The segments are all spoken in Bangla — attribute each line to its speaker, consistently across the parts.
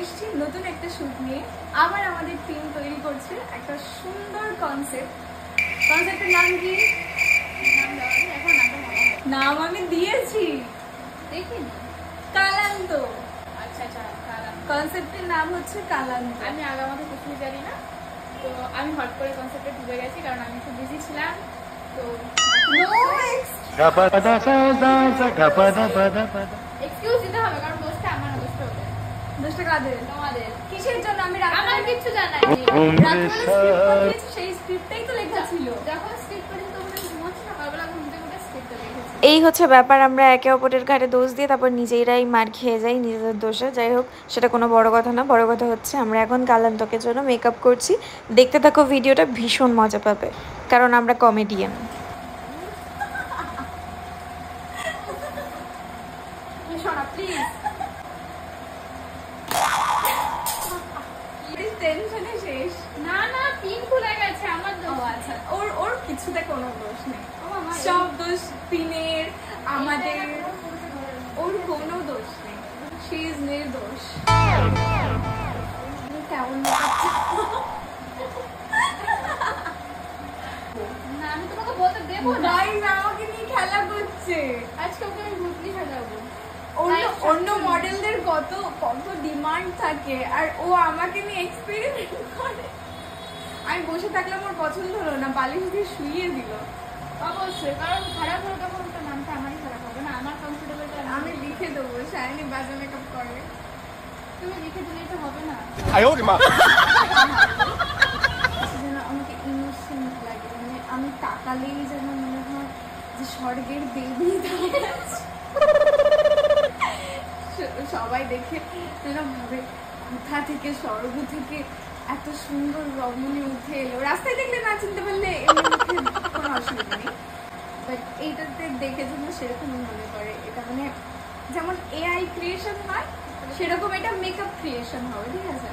Speaker 1: এসেছি নতুন একটা শুট নিয়ে। আবার আমাদের টিম তৈরি করছে একটা সুন্দর কনসেপ্ট। কনসেপ্টের নাম কি? নাম আমি দিয়েছি, দেখিনি। কালান্ত। আচ্ছা আচ্ছা, কালান্ত। কনসেপ্টের নাম হচ্ছে কালান্ত। আমি আগে আমাদের কিছুই জানি না, তো আমি হট করে কনসেপ্টে ঢুকে গেছি কারণ আমি খুব বিজি ছিলাম। তো এক্সকিউজ দিতে হবে কারণ দোষটা আমার না, দোষটা ওদের। দোষটা কাদের? তোমাদের। কিসের জন্য? আমি আমার কিছু জানাই নি। রাতবেলা স্ক্রিপ্ট পাঠিয়েছি, সেই স্ক্রিপ্টটাই তো লেখা ছিল। যখন স্ক্রিপ্ট পড়ি তখন আমি ঘুমাচ্ছি, সকালবেলা ঘুম থেকে উঠে স্ক্রিপ্টটা লিখেছি।
Speaker 2: এই হচ্ছে ব্যাপার, আমরা একে অপরের ঘাড়ে দোষ দিয়ে তারপর নিজেরাই মার খেয়ে যাই নিজেদের দোষে। যাই হোক, সেটা কোনো বড় কথা না। বড় কথা হচ্ছে আমরা এখন কালান্তকের জন্য মেকআপ করছি। দেখতে থাকো ভিডিওটা, ভীষণ মজা পাবে কারণ আমরা কমেডিয়ান।
Speaker 1: টেনশনে শেষ। না না, পিন খুলে গেছে আমার দোষ। আচ্ছা, ওর কিছুতে কোনো দোষ নেই, সব দোষ পিনের, আমাদের। ওর কোনো দোষ নেই, শি ইজ নির্দোষ। কেমন না, আমি তোমাকে বলতে দেবো না। আমাকে নিয়ে খেলা করছে আজকে, ওকে আমি ভূতনি খেলাবো। অন্য মডেলদের কত কত ডিমান্ড থাকে আর ও আমাকে নিয়ে এক্সপেরিমেন্ট করে। আমি বসে থাকলাম, ওর পছন্দ হলো না, বালিশ দিয়ে শুইয়ে দিল। অবশ্যই, কারণ খারাপ হলো তখন ওটা নামটা আমারই খারাপ হবে না। আমার কমফোর্টেবলটা আমি লিখে দেবো, শাইনি বাজে মেকআপ করে। তুমি লিখে দিলেই তো হবে না। যেন আমাকে ইনোসেন্ট লাগে, মানে আমি তাকালেই যেন মনে হয় যে স্বর্গের দেবী দাঁড়িয়ে আছে। সবাই দেখে যেন ভাবে কোথা থেকে, স্বর্গ থেকে এত সুন্দর রমণী উঠে এলো। রাস্তায় দেখলে না চিনতে পারলে কোনো অসুবিধা নেই, বাট এইটাতে দেখে যেন সেরকম মনে করে এটা মানে যেমন এআই ক্রিয়েশন হয় সেরকম এটা মেকআপ ক্রিয়েশন হবে। ঠিক আছে,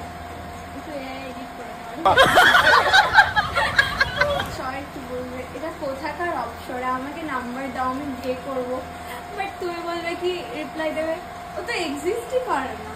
Speaker 1: একটু এআই এডিট করে নেওয়া। সবাই একটু বলবে এটা কোথাকার অপসরা, আমাকে নাম্বার দাও, আমি বিয়ে করবো। বাট তুমি বলবে কি, রিপ্লাই দেবে ও তো এক্সিস্টই করে না।